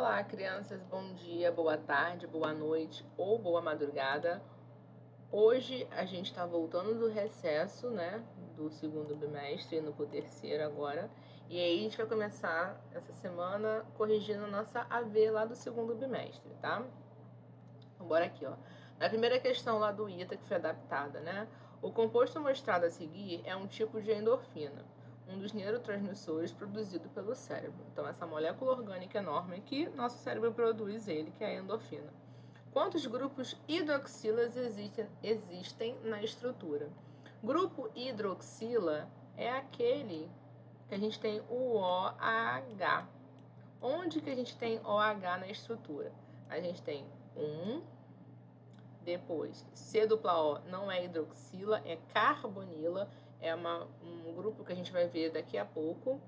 Olá, crianças, bom dia, boa tarde, boa noite ou boa madrugada. Hoje a gente está voltando do recesso, né, do segundo bimestre, indo pro terceiro agora. E aí a gente vai começar essa semana corrigindo a nossa AV lá do segundo bimestre, tá? Então, bora aqui, ó. Na primeira questão lá do ITA, que foi adaptada, né? O composto mostrado a seguir é um tipo de endorfina, um dos neurotransmissores produzido pelo cérebro. Então, essa molécula orgânica enorme que nosso cérebro produz ele, que é a endorfina. Quantos grupos hidroxilas existem na estrutura? Grupo hidroxila é aquele que a gente tem o OH. Onde que a gente tem OH na estrutura? A gente tem depois C dupla O não é hidroxila, é carbonila, é um grupo que a gente vai ver daqui a pouco.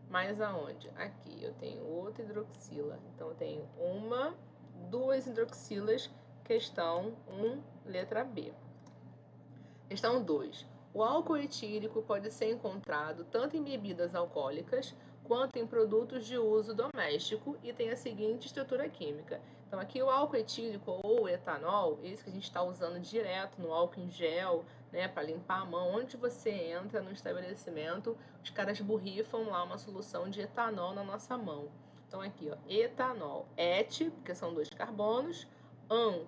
Mas aonde? Aqui eu tenho outra hidroxila, então eu tenho duas hidroxilas, questão 1, letra B. Questão 2. O álcool etílico pode ser encontrado tanto em bebidas alcoólicas quanto em produtos de uso doméstico e tem a seguinte estrutura química. Então aqui o álcool etílico ou etanol, esse que a gente está usando direto no álcool em gel, né, para limpar a mão, onde você entra no estabelecimento, os caras borrifam lá uma solução de etanol na nossa mão. Então aqui, ó, etanol, et, porque são dois carbonos,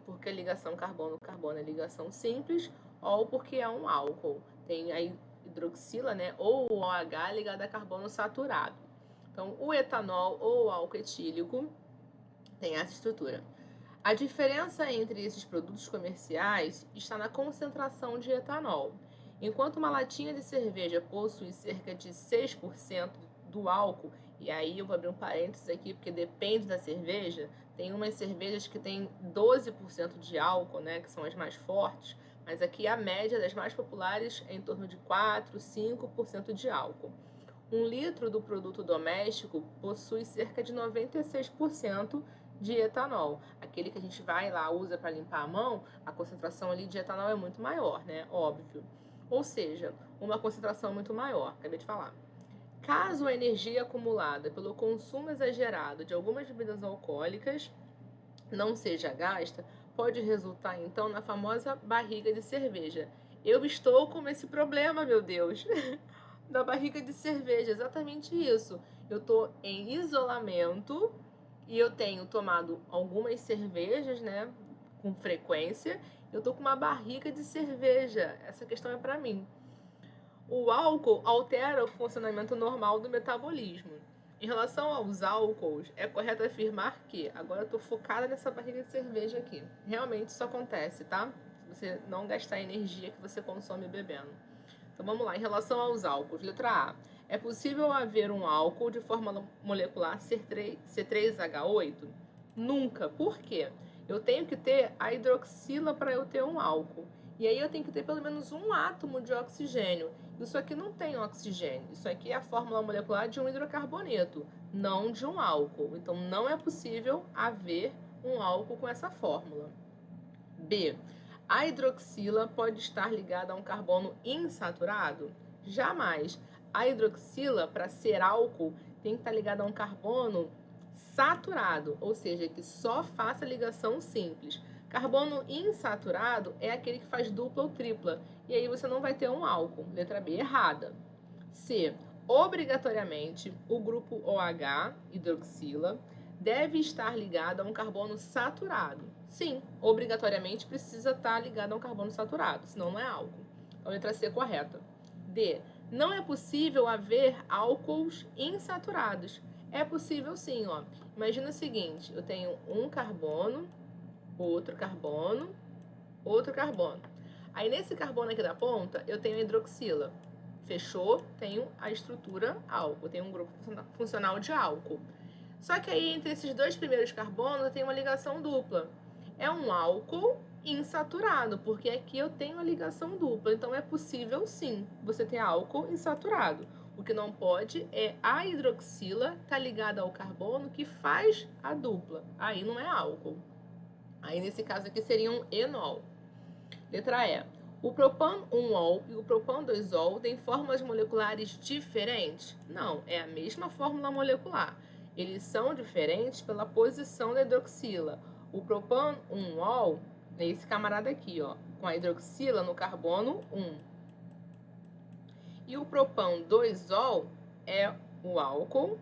porque a ligação carbono-carbono é ligação simples, ol porque é um álcool, tem a hidroxila, né, ou o OH ligado a carbono saturado. Então, o etanol ou o álcool etílico tem essa estrutura. A diferença entre esses produtos comerciais está na concentração de etanol. Enquanto uma latinha de cerveja possui cerca de 6% do álcool, e aí eu vou abrir um parênteses aqui porque depende da cerveja, tem umas cervejas que tem 12% de álcool, né, que são as mais fortes, mas aqui a média das mais populares é em torno de 4, 5% de álcool. 1 litro do produto doméstico possui cerca de 96% de etanol. Aquele que a gente vai lá, usa para limpar a mão, a concentração ali de etanol é muito maior, né? Óbvio. Ou seja, uma concentração muito maior, acabei de falar. Caso a energia acumulada pelo consumo exagerado de algumas bebidas alcoólicas não seja gasta, pode resultar então na famosa barriga de cerveja. Eu estou com esse problema, meu Deus, da barriga de cerveja, exatamente isso. Eu estou em isolamento e eu tenho tomado algumas cervejas, né, com frequência. Eu estou com uma barriga de cerveja. Essa questão é para mim. O álcool altera o funcionamento normal do metabolismo. Em relação aos álcools, é correto afirmar que, agora eu estou focada nessa barriga de cerveja aqui, realmente isso acontece, tá? Se você não gastar a energia que você consome bebendo. Então vamos lá, em relação aos álcools, letra A. É possível haver um álcool de fórmula molecular C3H8? Nunca. Por quê? Eu tenho que ter a hidroxila para eu ter um álcool. E aí eu tenho que ter pelo menos um átomo de oxigênio. Isso aqui não tem oxigênio. Isso aqui é a fórmula molecular de um hidrocarboneto, não de um álcool. Então não é possível haver um álcool com essa fórmula. B. A hidroxila pode estar ligada a um carbono insaturado? Jamais. A hidroxila, para ser álcool, tem que estar ligada a um carbono saturado, ou seja, que só faça ligação simples. Carbono insaturado é aquele que faz dupla ou tripla, e aí você não vai ter um álcool. Letra B, errada. C. Obrigatoriamente, o grupo OH, hidroxila, deve estar ligado a um carbono saturado. Sim, obrigatoriamente precisa estar ligado a um carbono saturado, senão não é álcool. Então, letra C correta. D. Não é possível haver álcools insaturados. É possível sim, ó. Imagina o seguinte, eu tenho um carbono, outro carbono, outro carbono. Aí nesse carbono aqui da ponta, eu tenho a hidroxila. Fechou? Tenho a estrutura álcool, tenho um grupo funcional de álcool. Só que aí entre esses dois primeiros carbonos eu tenho uma ligação dupla. É um álcool insaturado, porque aqui eu tenho a ligação dupla. Então é possível sim você ter álcool insaturado. O que não pode é a hidroxila estar ligada ao carbono que faz a dupla. Aí não é álcool. Aí nesse caso aqui seria um enol. Letra E. O propan-1-ol e o propan-2-ol têm fórmulas moleculares diferentes? Não, é a mesma fórmula molecular. eles são diferentes pela posição da hidroxila. O propan 1-ol é esse camarada aqui, ó, com a hidroxila no carbono 1. E o propan 2-ol é o álcool,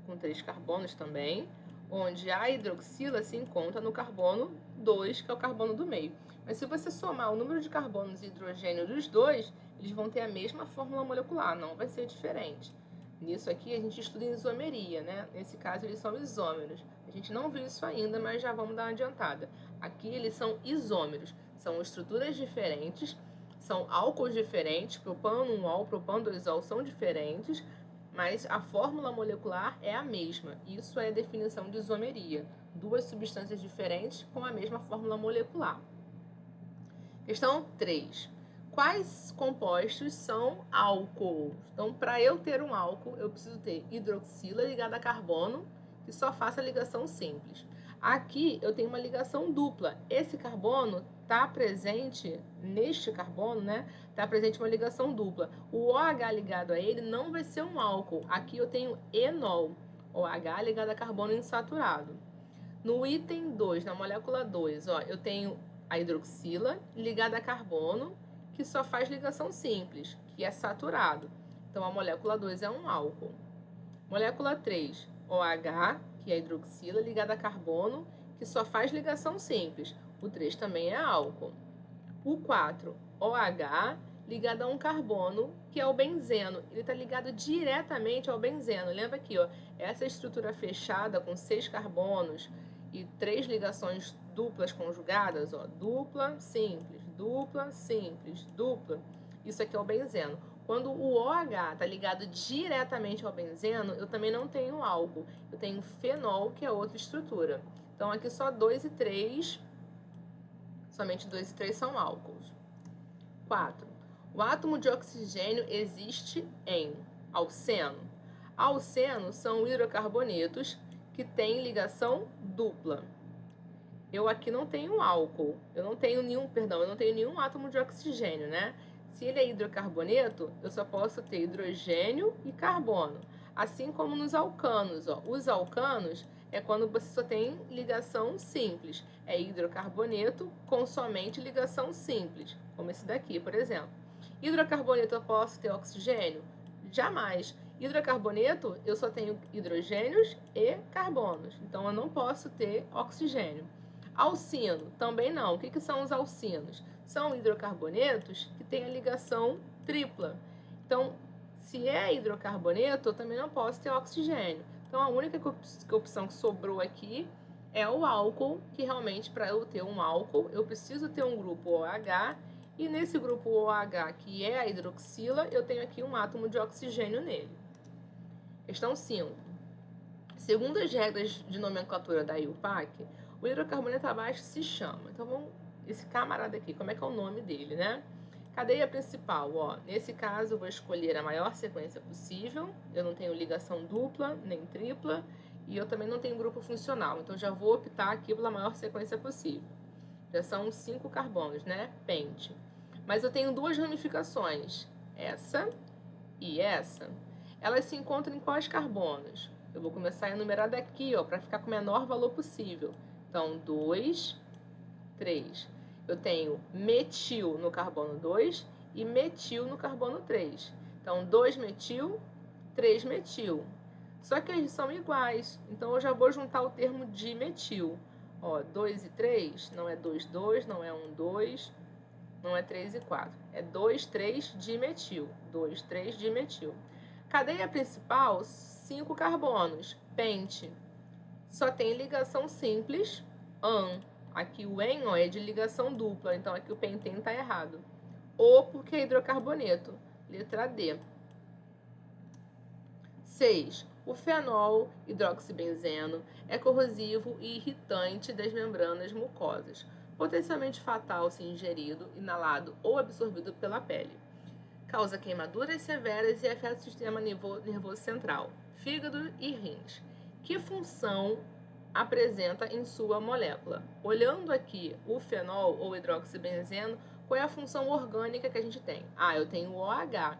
com 3 carbonos também, onde a hidroxila se encontra no carbono 2, que é o carbono do meio. Mas se você somar o número de carbonos e hidrogênio dos dois, eles vão ter a mesma fórmula molecular, não vai ser diferente. Nisso aqui a gente estuda isomeria, né? Nesse caso eles são isômeros. A gente não viu isso ainda, mas já vamos dar uma adiantada. Aqui eles são isômeros, são estruturas diferentes, são álcools diferentes, propan 1-ol, propan 2-ol são diferentes, mas a fórmula molecular é a mesma. Isso é a definição de isomeria. Duas substâncias diferentes com a mesma fórmula molecular. Questão 3. Quais compostos são álcools? Então, para eu ter um álcool, eu preciso ter hidroxila ligada a carbono, que só faça ligação simples. Aqui eu tenho uma ligação dupla. Esse carbono está presente, neste carbono, né? Está presente uma ligação dupla. O OH ligado a ele não vai ser um álcool. Aqui eu tenho enol, OH ligado a carbono insaturado. No item 2, na molécula 2, ó, eu tenho a hidroxila ligada a carbono, que só faz ligação simples, que é saturado. Então, a molécula 2 é um álcool. Molécula 3, OH, que é a hidroxila ligada a carbono, que só faz ligação simples. O 3 também é álcool. O 4, OH, ligado a um carbono, que é o benzeno. Ele está ligado diretamente ao benzeno. Lembra aqui, ó, essa estrutura fechada com 6 carbonos e 3 ligações duplas conjugadas, ó, dupla, simples, dupla, simples, dupla. Isso aqui é o benzeno. Quando o OH está ligado diretamente ao benzeno, eu também não tenho álcool. Eu tenho fenol, que é outra estrutura. Então, aqui só 2 e 3, somente 2 e 3 são álcools. 4. O átomo de oxigênio existe em alceno. Alceno são hidrocarbonetos que têm ligação dupla. Eu aqui não tenho álcool, eu não tenho nenhum átomo de oxigênio, né? Se ele é hidrocarboneto, eu só posso ter hidrogênio e carbono. Assim como nos alcanos, ó. Os alcanos é quando você só tem ligação simples. É hidrocarboneto com somente ligação simples, como esse daqui, por exemplo. Hidrocarboneto eu posso ter oxigênio? Jamais. Hidrocarboneto eu só tenho hidrogênios e carbonos, então eu não posso ter oxigênio. Alcino, também não. O que são os alcinos? São hidrocarbonetos que têm a ligação tripla. Então, se é hidrocarboneto, eu também não posso ter oxigênio. Então, a única opção que sobrou aqui é o álcool, que realmente, para eu ter um álcool, eu preciso ter um grupo OH, e nesse grupo OH, que é a hidroxila, eu tenho aqui um átomo de oxigênio nele. Questão 5. Segundo as regras de nomenclatura da IUPAC, o hidrocarboneto abaixo se chama. Então, vamos, esse camarada aqui, como é que é o nome dele, né? Cadeia principal, ó. Nesse caso, eu vou escolher a maior sequência possível. Eu não tenho ligação dupla, nem tripla. E eu também não tenho grupo funcional. Então, já vou optar aqui pela maior sequência possível. Já são 5 carbonos, né? Pente. Mas eu tenho duas ramificações. Essa e essa. Elas se encontram em quais carbonos? Eu vou começar a enumerar daqui, ó, para ficar com o menor valor possível. Então, 2, 3. Eu tenho metil no carbono 2 e metil no carbono 3. Então, 2-metil, 3-metil. Só que eles são iguais, então eu já vou juntar o termo dimetil. Ó, 2 e 3 não é 2, 2, não é 1, 2, não é 3 e 4. É 2, 3 dimetil. 2, 3 dimetil. Cadeia principal, 5 carbonos, pente. Só tem ligação simples, an. Aqui o en, ó, é de ligação dupla, então aqui o pentene está errado. O porque é hidrocarboneto, letra D. 6. O fenol hidroxibenzeno é corrosivo e irritante das membranas mucosas, potencialmente fatal se ingerido, inalado ou absorvido pela pele. Causa queimaduras severas e afeta o sistema nervoso central, fígado e rins. Que função apresenta em sua molécula? Olhando aqui o fenol ou hidroxibenzeno, qual é a função orgânica que a gente tem? Ah, eu tenho o OH.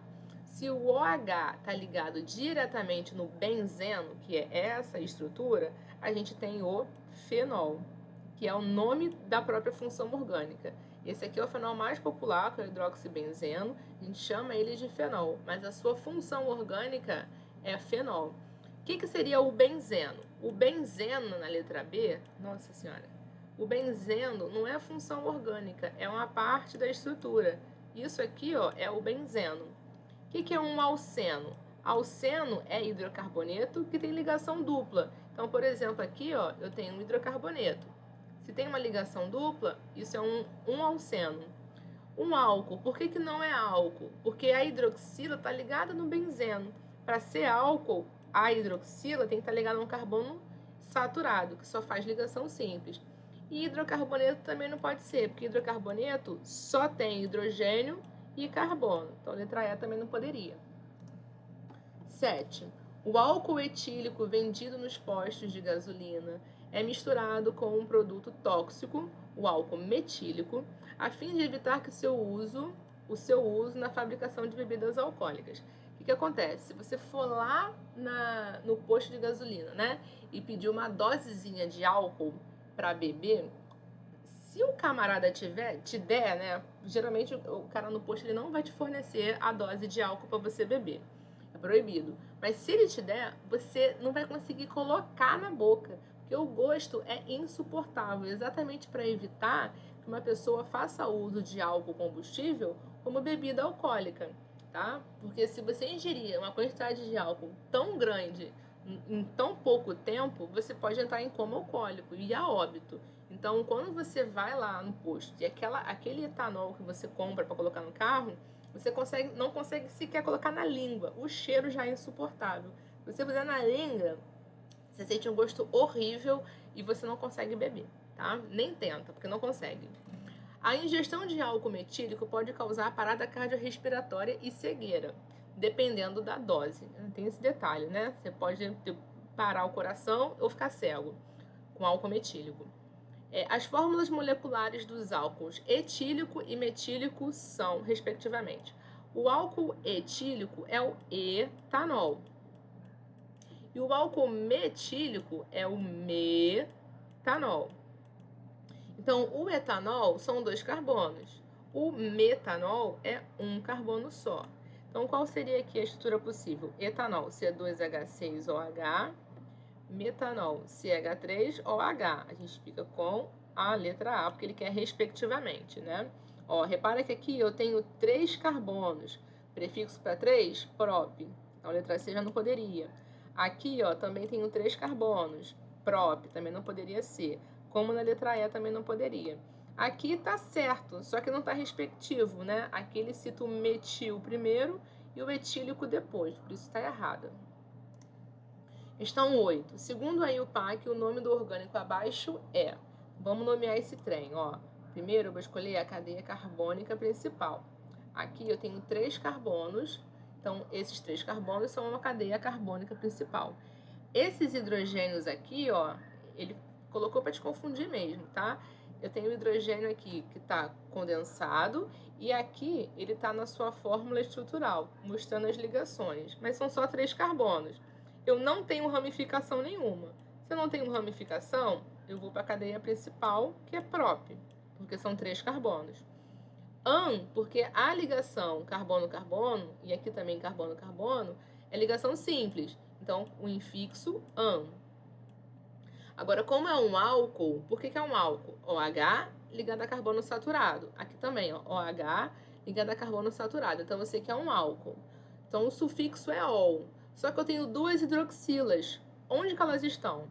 Se o OH está ligado diretamente no benzeno, que é essa estrutura, a gente tem o fenol, que é o nome da própria função orgânica. Esse aqui é o fenol mais popular, que é o hidroxibenzeno. A gente chama ele de fenol, mas a sua função orgânica é fenol. O que seria o benzeno? O benzeno, na letra B, nossa senhora, o benzeno não é a função orgânica, é uma parte da estrutura. Isso aqui, ó, é o benzeno. O que é um alceno? Alceno é hidrocarboneto que tem ligação dupla. Então, por exemplo, aqui, ó, eu tenho um hidrocarboneto. Se tem uma ligação dupla, isso é um alceno. Um álcool, por que não é álcool? Porque a hidroxila está ligada no benzeno. Para ser álcool, a hidroxila tem que estar ligada a um carbono saturado, que só faz ligação simples. E hidrocarboneto também não pode ser, porque hidrocarboneto só tem hidrogênio e carbono. Então, a letra E também não poderia. 7. O álcool etílico vendido nos postos de gasolina é misturado com um produto tóxico, o álcool metílico, a fim de evitar que o seu uso na fabricação de bebidas alcoólicas. O que acontece? Se você for lá no posto de gasolina, né, e pedir uma dosezinha de álcool para beber, se o camarada te der, né, geralmente o cara no posto ele não vai te fornecer a dose de álcool para você beber. É proibido. Mas se ele te der, você não vai conseguir colocar na boca, porque o gosto é insuportável, exatamente para evitar que uma pessoa faça uso de álcool combustível como bebida alcoólica, tá? Porque se você ingerir uma quantidade de álcool tão grande em tão pouco tempo, você pode entrar em coma alcoólico e a óbito. Então, quando você vai lá no posto e aquele etanol que você compra para colocar no carro, você não consegue sequer colocar na língua. O cheiro já é insuportável. Se você fizer na língua, você sente um gosto horrível e você não consegue beber, tá? Nem tenta, porque não consegue. A ingestão de álcool metílico pode causar parada cardiorrespiratória e cegueira, dependendo da dose. Tem esse detalhe, né? Você pode parar o coração ou ficar cego com álcool metílico. As fórmulas moleculares dos álcools etílico e metílico são, respectivamente, o álcool etílico é o etanol e o álcool metílico é o metanol. Então, o etanol são 2 carbonos, o metanol é um carbono só. Então, qual seria aqui a estrutura possível? Etanol, C2H6OH, metanol, CH3OH. A gente fica com a letra A, porque ele quer respectivamente, né? Ó, repara que aqui eu tenho 3 carbonos. Prefixo para 3, prop. Então, a letra C já não poderia. Aqui, ó, também tenho 3 carbonos. Prop, também não poderia ser. Como na letra E também não poderia. Aqui tá certo, só que não tá respectivo, né? Aqui ele cita o metil primeiro e o etílico depois, por isso tá errado. Questão 8. Segundo a IUPAC, o nome do orgânico abaixo é... Vamos nomear esse trem, ó. Primeiro eu vou escolher a cadeia carbônica principal. Aqui eu tenho 3 carbonos, então esses 3 carbonos são uma cadeia carbônica principal. Esses hidrogênios aqui, ó, ele colocou para te confundir mesmo, tá? Eu tenho o hidrogênio aqui que está condensado e aqui ele está na sua fórmula estrutural, mostrando as ligações, mas são só 3 carbonos. Eu não tenho ramificação nenhuma. Se eu não tenho ramificação, eu vou para a cadeia principal, que é prop, porque são 3 carbonos. Porque a ligação carbono-carbono, e aqui também carbono-carbono, é ligação simples. Então, o infixo an. Agora, como é um álcool, por que é um álcool? OH ligado a carbono saturado. Aqui também, ó, OH ligado a carbono saturado. Então, você quer um álcool. Então, o sufixo é ol. Só que eu tenho 2 hidroxilas. Onde que elas estão?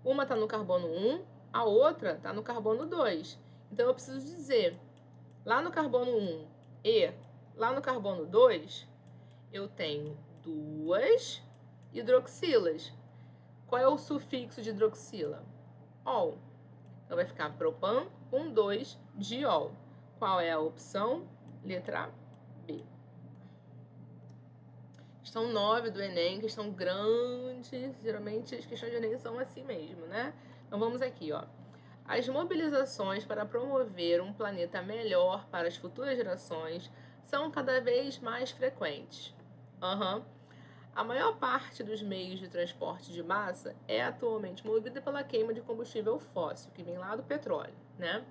Uma está no carbono 1, a outra está no carbono 2. Então, eu preciso dizer, lá no carbono 1 e lá no carbono 2, eu tenho 2 hidroxilas. Qual é o sufixo de hidroxila? Ol. Então, vai ficar propan com 2 diol. Qual é a opção? Letra B. Questão 9 do Enem, questão grande. Geralmente as questões de Enem são assim mesmo, né? Então, vamos aqui, ó. As mobilizações para promover um planeta melhor para as futuras gerações são cada vez mais frequentes. Aham. A maior parte dos meios de transporte de massa é atualmente movida pela queima de combustível fóssil, que vem lá do petróleo, né?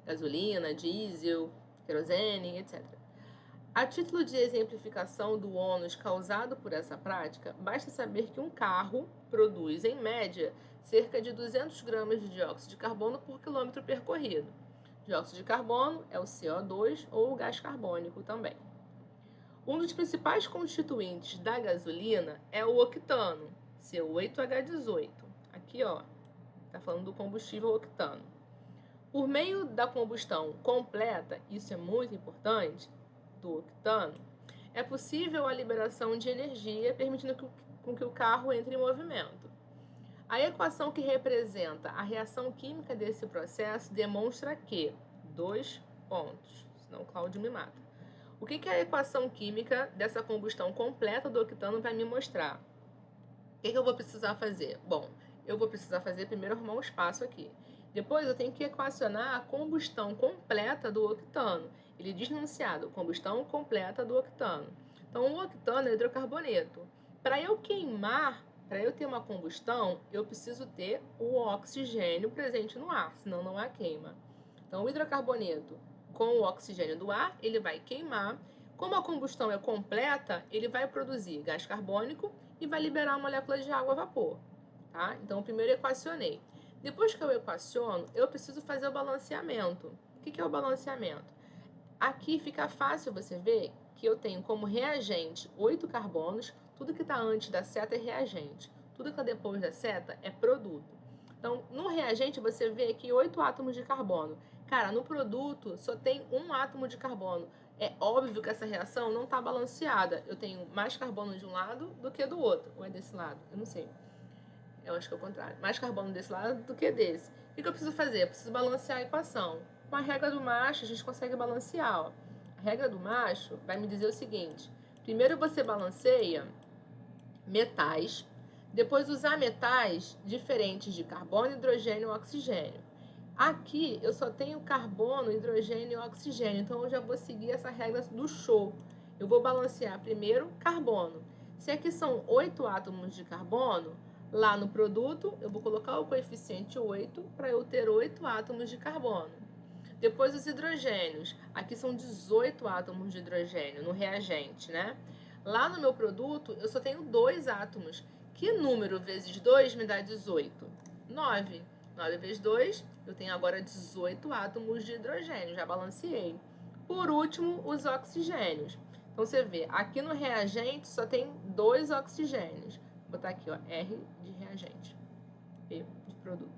Gasolina, diesel, querosene, etc. A título de exemplificação do ônus causado por essa prática, basta saber que um carro produz, em média, cerca de 200 gramas de dióxido de carbono por quilômetro percorrido. Dióxido de carbono é o CO2 ou o gás carbônico também. Um dos principais constituintes da gasolina é o octano, C8H18. Aqui, ó, tá falando do combustível octano. Por meio da combustão completa, isso é muito importante, do octano, é possível a liberação de energia, permitindo que o carro entre em movimento. A equação que representa a reação química desse processo demonstra que, 2 pontos, senão o Cláudio me mata. O que a equação química dessa combustão completa do octano vai me mostrar? O que eu vou precisar fazer? Bom, eu vou precisar fazer primeiro arrumar um espaço aqui. Depois eu tenho que equacionar a combustão completa do octano. Ele diz no enunciado, combustão completa do octano. Então, o octano é hidrocarboneto. Para eu queimar, para eu ter uma combustão, eu preciso ter o oxigênio presente no ar, senão não há queima. Então, o hidrocarboneto com o oxigênio do ar, ele vai queimar. Como a combustão é completa, ele vai produzir gás carbônico e vai liberar moléculas de água a vapor. Tá? Então, primeiro eu equacionei. Depois que eu equaciono, eu preciso fazer o balanceamento. O que é o balanceamento? Aqui fica fácil você ver que eu tenho como reagente 8 carbonos, tudo que está antes da seta é reagente, tudo que está depois da seta é produto. Então, no reagente você vê aqui 8 átomos de carbono. Cara, no produto só tem um átomo de carbono. É óbvio que essa reação não está balanceada. Eu tenho mais carbono de um lado do que do outro. Ou é desse lado? Eu não sei. Eu acho que é o contrário. Mais carbono desse lado do que desse. O que eu preciso fazer? Eu preciso balancear a equação. Com a regra do macho, a gente consegue balancear. Ó. A regra do macho vai me dizer o seguinte. Primeiro você balanceia metais. Depois usar metais diferentes de carbono, hidrogênio e oxigênio. Aqui eu só tenho carbono, hidrogênio e oxigênio. Então eu já vou seguir essa regra do show. Eu vou balancear primeiro carbono. Se aqui são 8 átomos de carbono, lá no produto, eu vou colocar o coeficiente 8 para eu ter 8 átomos de carbono. Depois os hidrogênios. Aqui são 18 átomos de hidrogênio no reagente, né? Lá no meu produto, eu só tenho 2 átomos. Que número vezes 2 me dá 18? 9. 9 vezes 2, eu tenho agora 18 átomos de hidrogênio, já balanceei. Por último, os oxigênios. Então, você vê, aqui no reagente só tem 2 oxigênios. Vou botar aqui, ó, R de reagente, P de produto.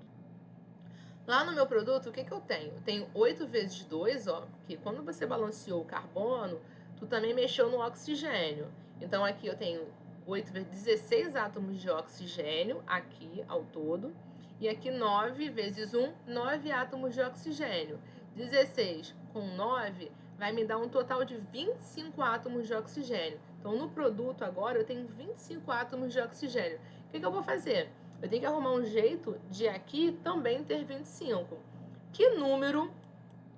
Lá no meu produto, o que eu tenho? Eu tenho 8 vezes 2, ó, que quando você balanceou o carbono, tu também mexeu no oxigênio. Então, aqui eu tenho 8 vezes 16 átomos de oxigênio, aqui ao todo. E aqui 9 vezes 1, 9 átomos de oxigênio. 16 com 9 vai me dar um total de 25 átomos de oxigênio. Então, no produto agora, eu tenho 25 átomos de oxigênio. O que eu vou fazer? Eu tenho que arrumar um jeito de aqui também ter 25. Que número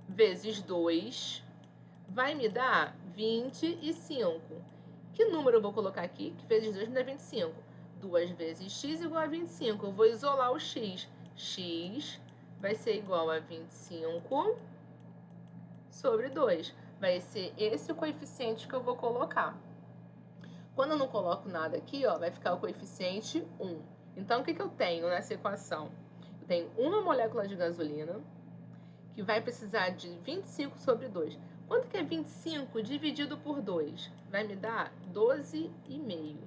vezes 2 vai me dar 25? Que número eu vou colocar aqui? Que vezes 2 me dá 25. 2 vezes x igual a 25. Eu vou isolar o x. X vai ser igual a 25 sobre 2. Vai ser esse o coeficiente que eu vou colocar. Quando eu não coloco nada aqui, ó, vai ficar o coeficiente 1. Então, o que eu tenho nessa equação? Eu tenho uma molécula de gasolina que vai precisar de 25 sobre 2. Quanto que é 25 dividido por 2? Vai me dar 12,5.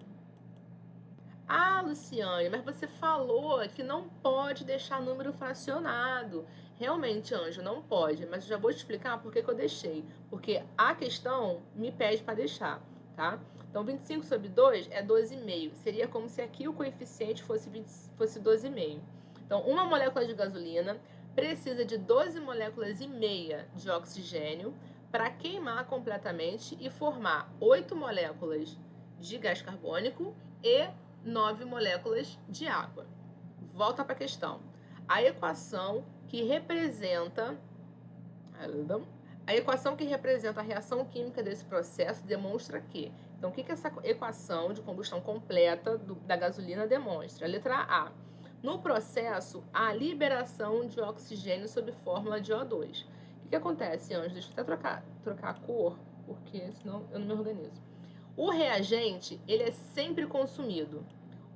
Ah, Luciane, mas você falou que não pode deixar número fracionado. Realmente, Anjo, não pode, mas eu já vou te explicar por que eu deixei. Porque a questão me pede para deixar, tá? Então, 25 sobre 2 é 12,5. Seria como se aqui o coeficiente fosse 12,5. Então, uma molécula de gasolina precisa de 12 moléculas e meia de oxigênio para queimar completamente e formar 8 moléculas de gás carbônico e 9 moléculas de água. Volta para a questão. A equação que representa a reação química desse processo demonstra que Então, o que essa equação de combustão completa da gasolina demonstra? A letra A. No processo, há liberação de oxigênio sob fórmula de O2. O que acontece, Anjo? Deixa eu até trocar a cor, porque senão eu não me organizo. O reagente, ele é sempre consumido.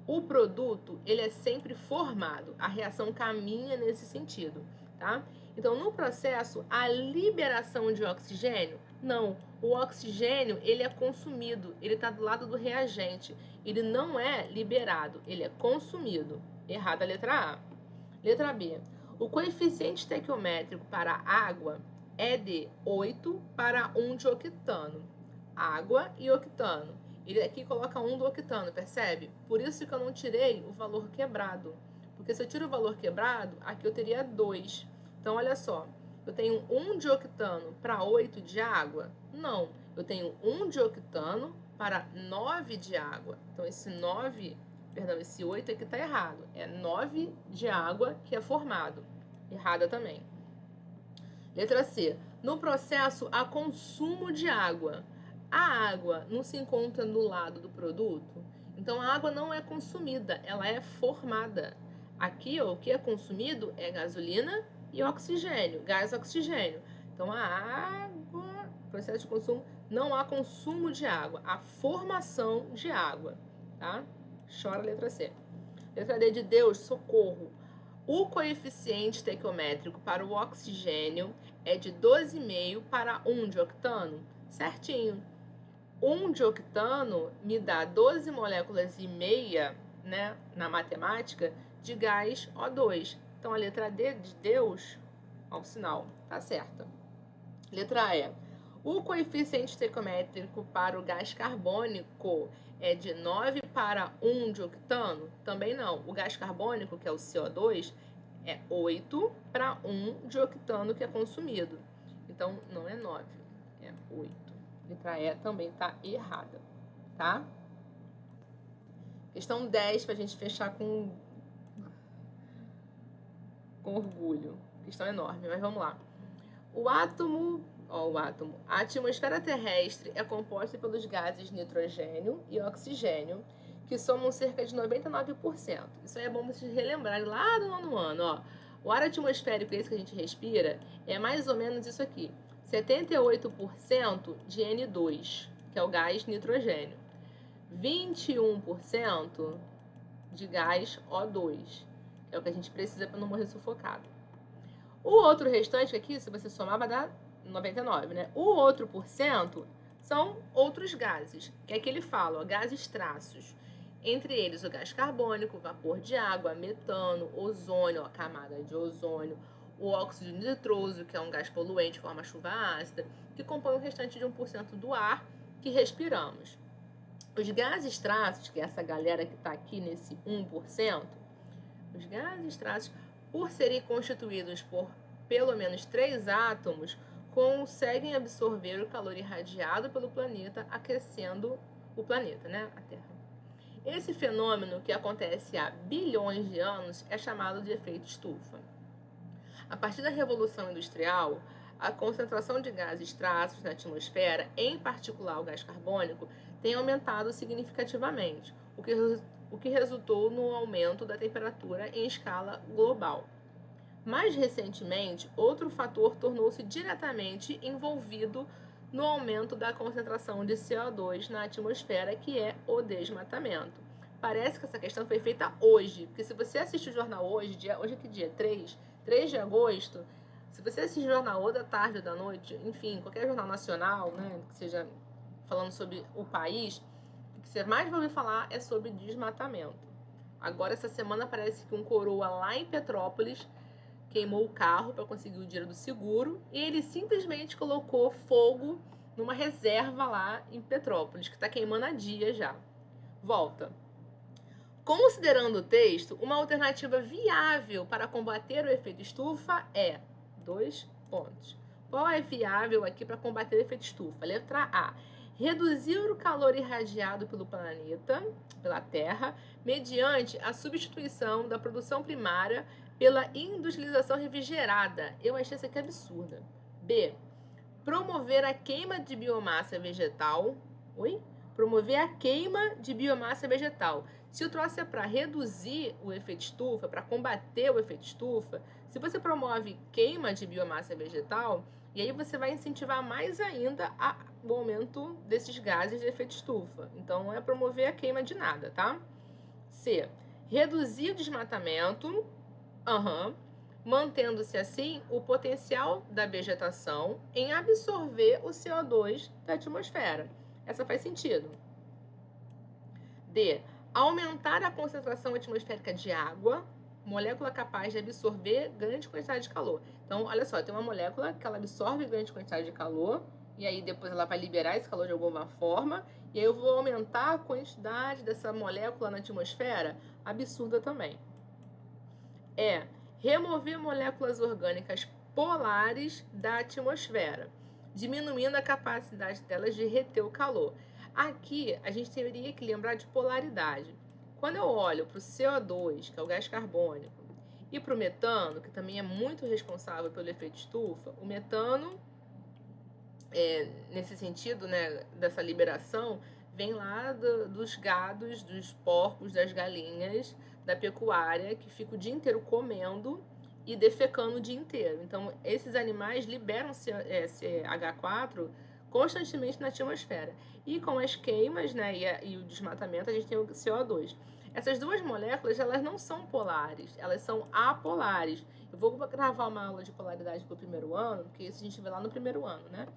O produto, ele é sempre formado. A reação caminha nesse sentido, tá? Então, no processo, a liberação de oxigênio, não. O oxigênio, ele é consumido. Ele está do lado do reagente. Ele não é liberado, ele é consumido. Errada a letra A. Letra B. O coeficiente estequiométrico para a água é de 8 para 1 de octano. Água e octano. Ele aqui coloca 1 do octano, percebe? Por isso que eu não tirei o valor quebrado. Porque se eu tiro o valor quebrado, aqui eu teria 2. Então, olha só. Eu tenho 1 de octano para 8 de água? Não. Eu tenho 1 de octano para 9 de água. Então, esse 8 aqui está errado. É 9 de água que é formado. Errada também. Letra C. No processo, há consumo de água. A água não se encontra no lado do produto, então a água não é consumida, ela é formada. Aqui, ó, o que é consumido é gasolina e oxigênio, gás oxigênio. Então a água, processo de consumo, não há consumo de água, há formação de água, tá? Chora a letra C. Letra D de Deus, socorro. O coeficiente estequiométrico para o oxigênio é de 12,5 para 1 de octano. Certinho. 1 de octano me dá 12 moléculas e meia, né, na matemática, de gás O2. Então, a letra D de Deus, ao sinal, tá certa. Letra E. O coeficiente estequiométrico para o gás carbônico é de 9 para 1 de octano? Também não. O gás carbônico, que é o CO2, é 8 para 1 de octano que é consumido. Então, não é 9, é 8. Letra E também está errada, tá? Questão 10, para a gente fechar com orgulho. Questão enorme, mas vamos lá. A atmosfera terrestre é composta pelos gases nitrogênio e oxigênio, que somam cerca de 99%. Isso aí é bom vocês relembrarem lá do nono ano, ó. O ar atmosférico, esse que a gente respira, é mais ou menos isso aqui. 78% de N2, que é o gás nitrogênio. 21% de gás O2, que é o que a gente precisa para não morrer sufocado. O outro restante aqui, se você somar, vai dar 99, né? O outro % são outros gases, que é que ele fala, ó, gases traços. Entre eles o gás carbônico, vapor de água, metano, ozônio, ó, camada de ozônio, o óxido nitroso, que é um gás poluente, forma chuva ácida, que compõe o restante de 1% do ar que respiramos. Os gases traços, que é essa galera que está aqui nesse 1%, os gases traços, por serem constituídos por pelo menos 3 átomos, conseguem absorver o calor irradiado pelo planeta, aquecendo o planeta, né? A Terra. Esse fenômeno, que acontece há bilhões de anos, é chamado de efeito estufa. A partir da Revolução Industrial, a concentração de gases traços na atmosfera, em particular o gás carbônico, tem aumentado significativamente, o que resultou no aumento da temperatura em escala global. Mais recentemente, outro fator tornou-se diretamente envolvido no aumento da concentração de CO2 na atmosfera, que é o desmatamento. Parece que essa questão foi feita hoje, porque se você assiste o jornal hoje é que dia? 3 de agosto, se você assiste o jornal ou da tarde ou da noite, enfim, qualquer jornal nacional, né, que seja falando sobre o país, o que você mais vai ouvir falar é sobre desmatamento. Agora, essa semana, parece que um coroa lá em Petrópolis queimou o carro para conseguir o dinheiro do seguro e ele simplesmente colocou fogo numa reserva lá em Petrópolis, que está queimando há dias já. Volta. Considerando o texto, uma alternativa viável para combater o efeito estufa é 2 pontos. Qual é viável aqui para combater o efeito estufa? Letra A. Reduzir o calor irradiado pelo planeta, pela Terra, mediante a substituição da produção primária pela industrialização refrigerada. Eu achei essa aqui absurda. B. Promover a queima de biomassa vegetal. promover a queima de biomassa vegetal. Se o troço é para reduzir o efeito estufa, para combater o efeito estufa, se você promove queima de biomassa vegetal, e aí você vai incentivar mais ainda o aumento desses gases de efeito estufa. Então, não é promover a queima de nada, tá? C. Reduzir o desmatamento, mantendo-se assim o potencial da vegetação em absorver o CO2 da atmosfera. Essa faz sentido. D. Aumentar a concentração atmosférica de água, molécula capaz de absorver grande quantidade de calor. Então, olha só, tem uma molécula que ela absorve grande quantidade de calor, e aí depois ela vai liberar esse calor de alguma forma, e aí eu vou aumentar a quantidade dessa molécula na atmosfera, absurda também. Remover moléculas orgânicas polares da atmosfera, diminuindo a capacidade delas de reter o calor. Aqui, a gente teria que lembrar de polaridade. Quando eu olho para o CO2, que é o gás carbônico, e para o metano, que também é muito responsável pelo efeito estufa, o metano, nesse sentido, né, dessa liberação, vem lá dos gados, dos porcos, das galinhas, da pecuária, que fica o dia inteiro comendo e defecando o dia inteiro. Então, esses animais liberam CH4 constantemente na atmosfera. E com as queimas, né, e o desmatamento, a gente tem o CO2. Essas duas moléculas, elas não são polares, elas são apolares. Eu vou gravar uma aula de polaridade para o primeiro ano, porque isso a gente vê lá no primeiro ano, né?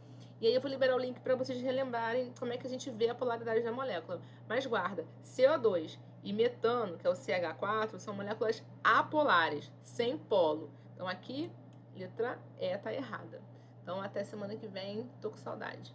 E aí eu vou liberar o link para vocês relembrarem como é que a gente vê a polaridade da molécula. Mas guarda, CO2 e metano, que é o CH4, são moléculas apolares, sem polo. Então aqui, letra E tá errada. Então até semana que vem, tô com saudade.